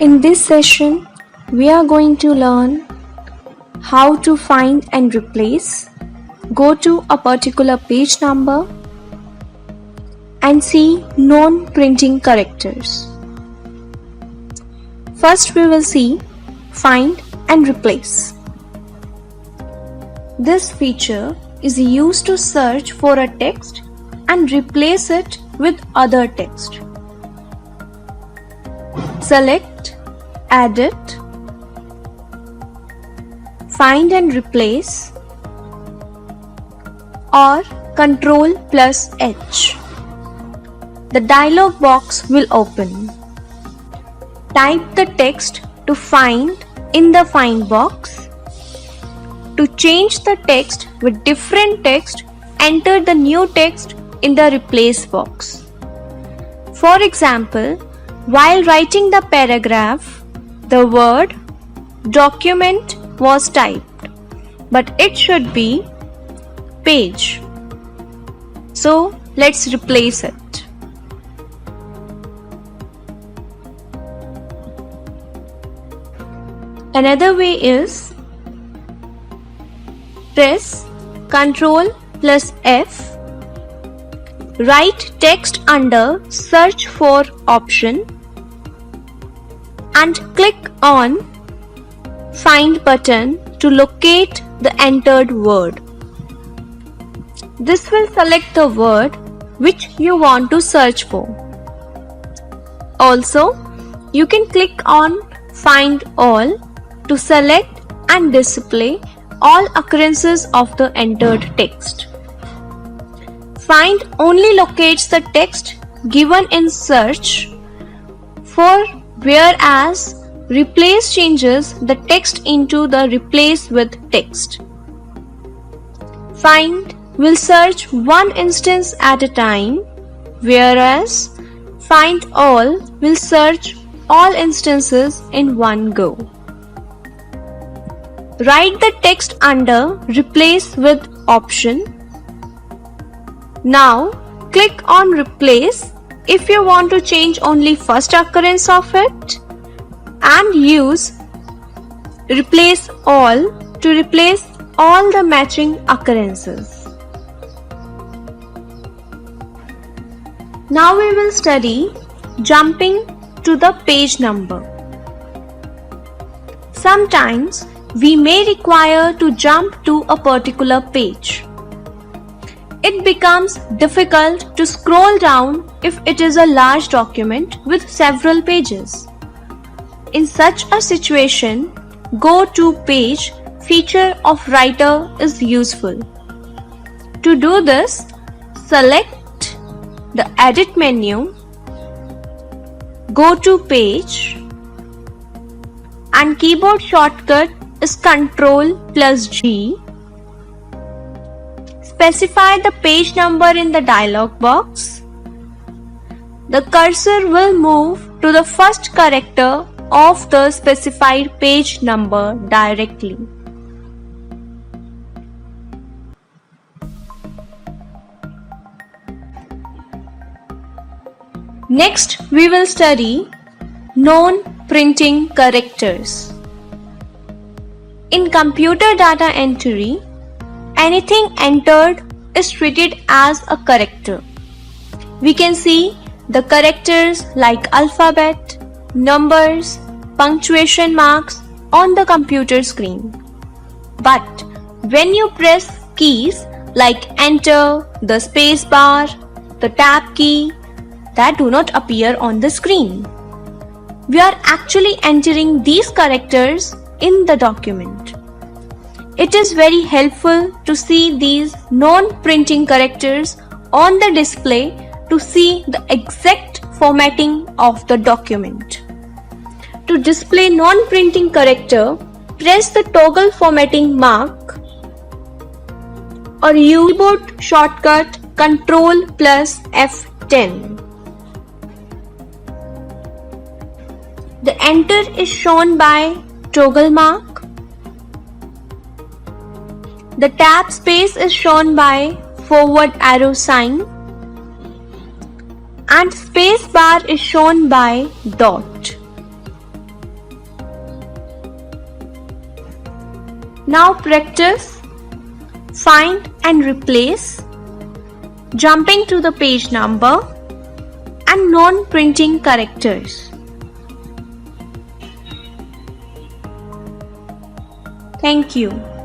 In this session, we are going to learn how to find and replace, go to a particular page number and see known printing characters. First we will see find and replace. This feature is used to search for a text and replace it with other text. Select, edit, find and replace or Ctrl+H. The dialog box will open. Type the text to find in the find box. To change the text with different text, enter the new text in the replace box. For example, while writing the paragraph, the word document was typed, but it should be page. So let's replace it. Another way is press Ctrl+F, write text under search for option and click on find button to locate the entered word. This will select the word which you want to search for. Also, you can click on find all to select and display all occurrences of the entered text. Find only locates the text given in search for, whereas replace changes the text into the replace with text. Find will search one instance at a time, whereas find all will search all instances in one go. Write the text under replace with option. Now click on replace if you want to change only first occurrence of it, and use replace all to replace all the matching occurrences. Now we will study jumping to the page number. Sometimes we may require to jump to a particular page. It becomes difficult to scroll down if it is a large document with several pages. In such a situation, go to page feature of writer is useful. To do this, select the edit menu, go to page, and keyboard shortcut is Ctrl+G. Specify the page number in the dialog box. The cursor will move to the first character of the specified page number directly. Next, we will study known printing characters. In computer data entry, anything entered is treated as a character. We can see the characters like alphabet, numbers, punctuation marks on the computer screen. But when you press keys like enter, the space bar, the tab key, that do not appear on the screen. We are actually entering these characters in the document. It is very helpful to see these known printing characters on the display to see the exact formatting of the document. To display non-printing character, press the toggle formatting mark or use keyboard shortcut Ctrl+F10. The enter is shown by toggle mark. The tab space is shown by forward arrow sign. and space bar is shown by dot. Now practice find and replace, jumping to the page number and non-printing characters. Thank you.